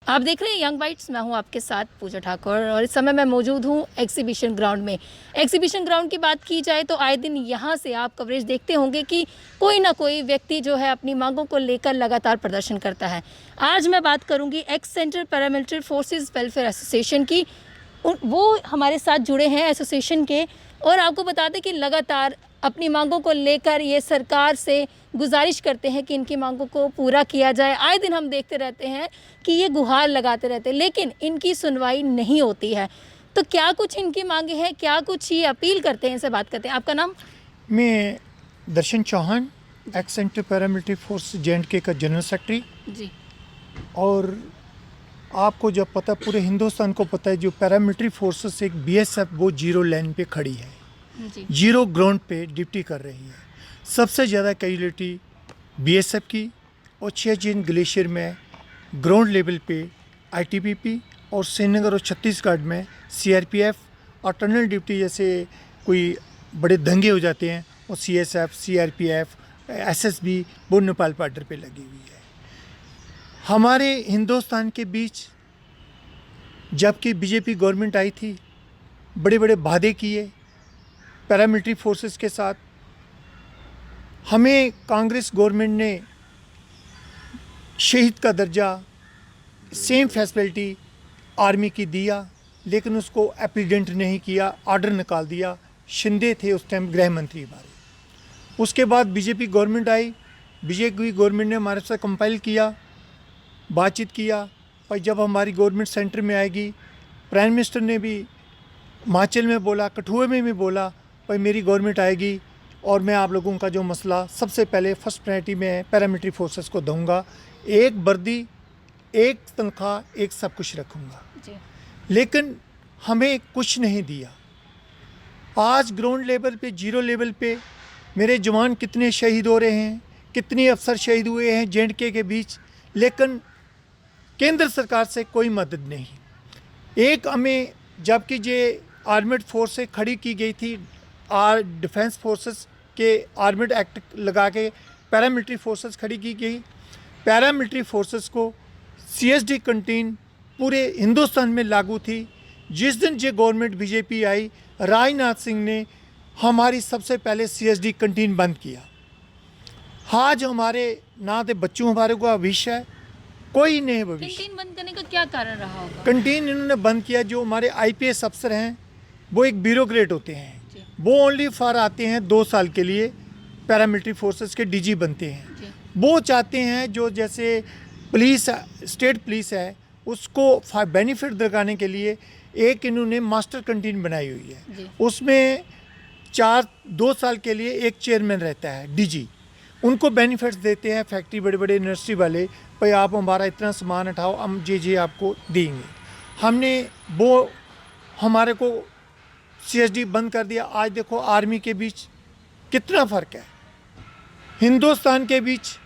आप देख रहे हैं यंग बाइट्स, मैं हूं आपके साथ पूजा ठाकुर और इस समय मैं मौजूद हूं एग्जीबिशन ग्राउंड में। एग्जीबिशन ग्राउंड की बात की जाए तो आए दिन यहां से आप कवरेज देखते होंगे कि कोई ना कोई व्यक्ति जो है अपनी मांगों को लेकर लगातार प्रदर्शन करता है। आज मैं बात करूंगी x central paramilitary forces welfare association की। वो हमारे साथ जुड़े हैं एसोसिएशन के, और आपको बता दें कि लगातार अपनी मांगों को लेकर ये सरकार से गुजारिश करते हैं कि इनकी मांगों को पूरा किया जाए। आए दिन हम देखते रहते हैं कि ये गुहार लगाते रहते हैं, लेकिन इनकी सुनवाई नहीं होती है। तो क्या कुछ इनकी मांगे हैं, क्या कुछ ये अपील करते हैं, इनसे बात करते हैं। आपका नाम? मैं Darshan Chauhan, ex central paramilitary force J&K का जनरल सेक्रेटरी जी। और आपको जब पता, पूरे हिंदुस्तान को पता है, जो पैरामिलिट्री फोर्सेस एक BSF वो जीरो लाइन पे खड़ी है, जी। जीरो ग्राउंड पे ड्यूटी कर रही है। सबसे ज़्यादा कैजुअलिटी BSF की और सियाचिन ग्लेशियर में ग्राउंड लेवल पे ITBP और श्रीनगर और छत्तीसगढ़ में CRPF और टनल ड्यूटी जैसे कोई बड़े दंगे हो जाते हैं और CSF, CRPF, SSB वो नेपाल बॉर्डर पे लगी हुई है। हमारे हिंदुस्तान के बीच जबकि बीजेपी गवर्नमेंट आई थी, बड़े बड़े वादे किए पैरामिलिट्री फोर्सेस के साथ। हमें कांग्रेस गवर्नमेंट ने शहीद का दर्जा, सेम फैसिलिटी आर्मी की दिया, लेकिन उसको एप्लीडेंट नहीं किया, ऑर्डर निकाल दिया। शिंदे थे उस टाइम गृह मंत्री हमारे। उसके बाद बीजेपी गवर्नमेंट आई, बीजेपी गवर्नमेंट ने हमारे साथ कंपाइल किया, बातचीत किया। और जब हमारी गवर्नमेंट सेंटर में आएगी, प्राइम मिनिस्टर ने भी हिमाचल में बोला, कठुए में भी बोला, भाई मेरी गवर्नमेंट आएगी और मैं आप लोगों का जो मसला सबसे पहले फर्स्ट प्रायोरिटी में पैरामिलिट्री फोर्सेस को दूंगा, एक वर्दी, एक तनख्वाह, एक सब कुछ रखूंगा। लेकिन हमें कुछ नहीं दिया। आज ग्राउंड लेवल पे, जीरो लेवल पे मेरे जवान कितने शहीद हो रहे हैं, कितने अफसर शहीद हुए हैं J&K के बीच, लेकिन केंद्र सरकार से कोई मदद नहीं। एक हमें, जबकि ये आर्मेड फोर्स से खड़ी की गई थी, डिफेंस फोर्सेस के आर्मेड एक्ट लगा के पैरामिलिट्री फोर्सेस खड़ी की गई। पैरामिलिट्री फोर्सेस को CSD कंटीन पूरे हिंदुस्तान में लागू थी। जिस दिन ये गवर्नमेंट बीजेपी आई, राजनाथ सिंह ने हमारी सबसे पहले CSD कंटीन बंद किया। आज हमारे ना तो बच्चों हमारे को भविष्य है, कोई नहीं भविष्य। कैंटीन बंद करने का क्या कारण रहा होगा? कंटीन इन्होंने बंद किया। जो हमारे IPS अफसर हैं वो एक ब्यूरोक्रेट होते हैं, वो ओनली फॉर आते हैं 2 साल के लिए, पैरामिलिट्री फोर्सेस के DG बनते हैं। वो चाहते हैं जो जैसे पुलिस, स्टेट पुलिस है, उसको बेनिफिट दिलाने के लिए एक इन्होंने मास्टर कंटीन बनाई हुई है। उसमें 2 साल के लिए एक चेयरमैन रहता है, DG। उनको बेनिफिट्स देते हैं फैक्ट्री, बड़े बड़े इंडस्ट्री वाले, भाई आप हमारा इतना सामान उठाओ, हम जे आपको देंगे। हमने वो, हमारे को CSD बंद कर दिया। आज देखो आर्मी के बीच कितना फ़र्क है, हिंदुस्तान के बीच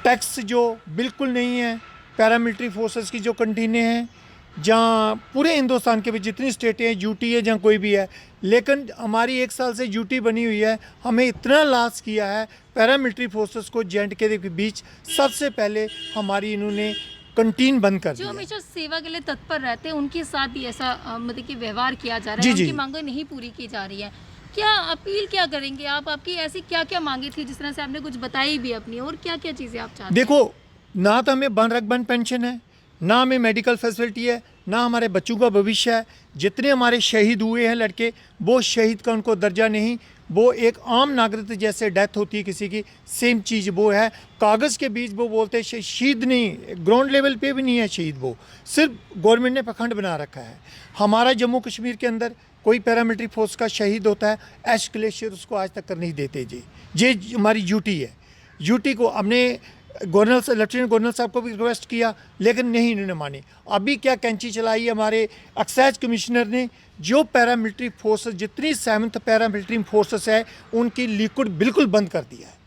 टैक्स जो बिल्कुल नहीं है। पैरामिलिट्री फोर्सेस की जो कंटीनें हैं, जहाँ पूरे हिंदुस्तान के बीच जितनी स्टेटें हैं, यूटी है, जहाँ कोई भी है, लेकिन हमारी 1 साल से यूटी बनी हुई है। हमें इतना लॉस किया है पैरामिलिट्री फोर्सेस को J&K के बीच। सबसे पहले हमारी इन्होंने कंटीन बंद कर दी। जो हमेशा सेवा के लिए तत्पर रहते हैं उनके साथ भी ऐसा मतलब कि व्यवहार किया जा रहा है, उनकी मांगें नहीं पूरी की जा रही है। क्या अपील क्या करेंगे आप? आपकी ऐसी क्या क्या मांगे थी, जिस तरह से आपने कुछ बताई भी अपनी, और क्या क्या चीज़ें आप चाहते हैं? देखो, ना तो हमें बन पेंशन है, ना हमें मेडिकल फैसिलिटी है, ना हमारे बच्चों का भविष्य है। जितने हमारे शहीद हुए हैं लड़के, वो शहीद का उनको दर्जा नहीं, वो एक आम नागरिक जैसे डेथ होती है किसी की, सेम चीज़ वो है। कागज़ के बीच वो बोलते हैं शहीद नहीं, ग्राउंड लेवल पे भी नहीं है शहीद, वो सिर्फ गवर्नमेंट ने पखंड बना रखा है। हमारा जम्मू कश्मीर के अंदर कोई पैरामिलिट्री फोर्स का शहीद होता है, एश ग्लेशियर उसको आज तक कर नहीं देते जी। ये हमारी ड्यूटी है। ड्यूटी को हमने गवर्नर, लेफ्टिनेंट गवर्नर साहब को भी रिक्वेस्ट किया, लेकिन नहीं, इन्होंने मानी। अभी क्या कैंची चलाई हमारे एक्साइज कमिश्नर ने, जो पैरामिलिट्री फोर्सेस, जितनी 7th पैरामिलिट्री फोर्सेस है, उनकी लिक्विड बिल्कुल बंद कर दिया है,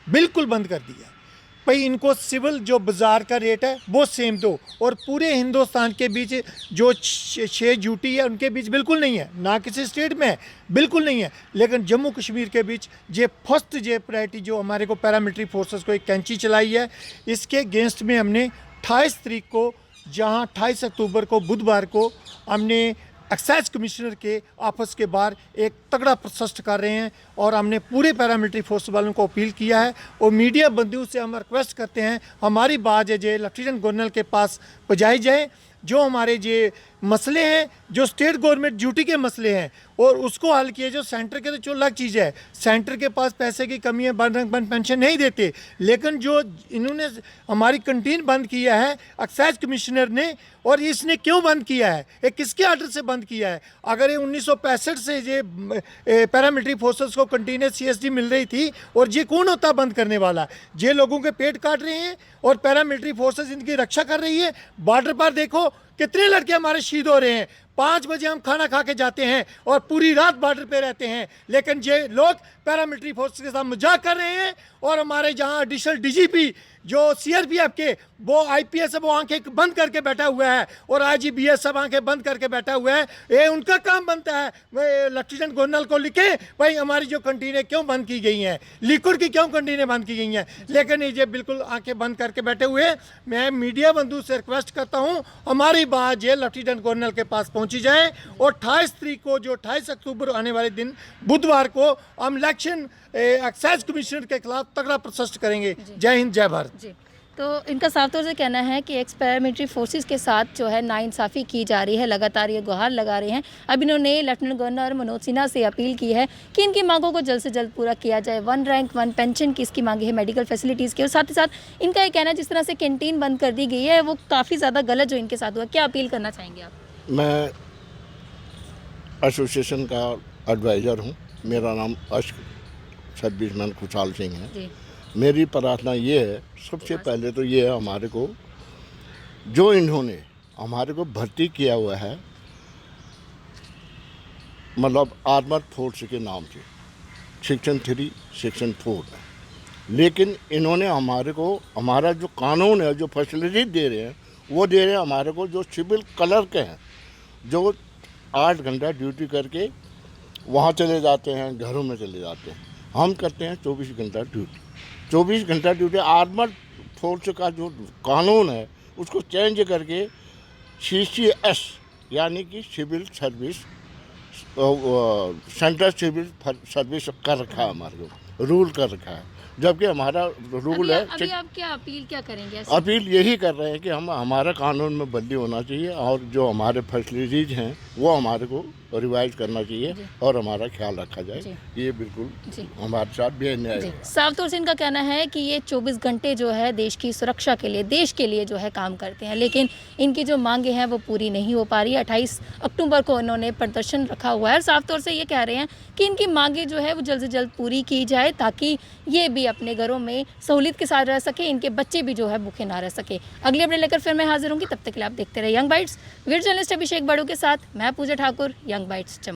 बिल्कुल बंद कर दिया है। भाई इनको सिविल जो बाज़ार का रेट है वो सेम दो, और पूरे हिंदुस्तान के बीच जो 6 ड्यूटी है उनके बीच बिल्कुल नहीं है, ना किसी स्टेट में बिल्कुल नहीं है। लेकिन जम्मू कश्मीर के बीच ये फर्स्ट प्रायोरिटी जो हमारे को पैरामिलिट्री फोर्सेस को एक कैंची चलाई है, इसके अगेंस्ट में हमने 28 तारीख को जहां 28 अक्टूबर को बुधवार को हमने एक्साइज कमिश्नर के ऑफिस के बाहर एक तगड़ा प्रोटेस्ट कर रहे हैं और हमने पूरे पैरामिलिट्री फोर्स वालों को अपील किया है और मीडिया बंधुओं से हम रिक्वेस्ट करते हैं हमारी बात जो लेफ्टिनेंट गवर्नर के पास पहुँचाई जाए। जो हमारे ये मसले हैं, जो स्टेट गवर्नमेंट ड्यूटी के मसले हैं और उसको हल किए। जो सेंटर के तो जो अलग चीज़ है, सेंटर के पास पैसे की कमी है, बंद पेंशन नहीं देते, लेकिन जो इन्होंने हमारी कैंटीन बंद किया है एक्साइज कमिश्नर ने, और इसने क्यों बंद किया है, ये किसके आर्डर से बंद किया है? अगर ये 1965 से ये पैरामिलिट्री फोर्सेस को कंटिन्यूस CSD मिल रही थी और ये कौन होता बंद करने वाला? ये लोगों के पेट काट रहे हैं और पैरामिलिट्री फोर्सेस इनकी रक्षा कर रही है। बॉर्डर पर देखो कितने लड़के हमारे शहीद हो रहे हैं। 5 बजे हम खाना खा के जाते हैं और पूरी रात बॉर्डर पे रहते हैं, लेकिन ये लोग पैरामिलिट्री फोर्स के साथ मजाक कर रहे हैं। और हमारे जहां एडिशनल DGP जो CRPF के वो IPS है, वो आंखें बंद करके बैठा हुआ है और IGBS सब आंखें बंद करके बैठा हुआ है। ये उनका काम बनता है, वे लेफ्टिनेंट गवर्नर को लिखे भाई हमारी जो कंटीनें क्यों बंद की गई हैं, लिक्विड की क्यों कंटीनें बंद की गई हैं, लेकिन ये बिल्कुल आंखें बंद करके बैठे हुए हैं। मैं मीडिया बंधु से रिक्वेस्ट करता हूँ हमारी बात ये लेफ्टिनेंट गवर्नर के पास पहुँची जाए और 28 तारीख को जो 28 अक्टूबर आने वाले दिन बुधवार को हम इलेक्शन एक्साइज कमिश्नर के खिलाफ तगड़ा प्रोटेस्ट करेंगे। जय हिंद, जय भारत। जी, तो इनका साफ तौर से कहना है कि एक्स पैरामिलिट्री फोर्सेस के साथ जो है नाइंसाफ़ी की जा रही है, लगातार ये गुहार लगा रहे हैं। अब इन्होंने लेफ्टिनेंट गवर्नर मनोज सिन्हा से अपील की है कि इनकी मांगों को जल्द से जल्द पूरा किया जाए। 1 रैंक 1 पेंशन की इसकी मांगी है, मेडिकल फैसिलिटीज़ की, और साथ ही साथ इनका ये कहना है जिस तरह से कैंटीन बंद कर दी गई है वो काफ़ी ज़्यादा गलत जो इनके साथ हुआ। क्या अपील करना चाहेंगे आप? मैं एसोसिएशन का एडवाइज़र हूँ। मेरा नाम अश्क सर्विसमैन खुशहाल सिंह है। जी, मेरी प्रार्थना ये है, सबसे पहले तो ये है हमारे को जो इन्होंने हमारे को भर्ती किया हुआ है, मतलब आर्मर फोर्स के नाम से सेक्शन 3 सेक्शन 4 है, लेकिन इन्होंने हमारे को हमारा जो कानून है, जो फैसिलिटी दे रहे हैं वो दे रहे हैं हमारे को जो सिविल क्लर्क हैं, जो 8 घंटा ड्यूटी करके वहाँ चले जाते हैं, घरों में चले जाते हैं। हम करते हैं 24 घंटा ड्यूटी। 24 घंटा ड्यूटी आर्मर फोर्स का जो कानून है उसको चेंज करके CCS यानी कि civil service central civil service कर रखा है, हमारे को रूल कर रखा है, जबकि हमारा रूल है। अभी आप क्या अपील क्या करेंगे ऐसे? अपील यही कर रहे हैं कि हमारा कानून में बदली होना चाहिए और जो हमारे फैसिलिटीज़ हैं वो हमारे को रिवाइज करना चाहिए और हमारा ख्याल रखा जाए। ये बिल्कुल हमारे साथ बेन्याय है। साफ तौर से इनका कहना है कि ये 24 घंटे जो है देश की सुरक्षा के लिए, देश के लिए जो है काम करते हैं, लेकिन इनकी जो मांगे हैं वो पूरी नहीं हो पा रही है। 28 अक्टूबर को इन्होंने प्रदर्शन रखा हुआ है और साफ तौर से ये कह रहे हैं कि इनकी मांगे जो है वो जल्द से जल्द पूरी की जाए ताकि ये भी अपने घरों में सहूलियत के साथ रह सके, इनके बच्चे भी जो है भूखे ना रह सके। अगले अपडेट लेकर फिर मैं हाजिर होंगी, तब तक के लिए आप देखते रहे यंग बाइट्स। वीडियो जर्नलिस्ट अभिषेक बड़ू के साथ मैं पूजा ठाकुर, यंग बाइट्स।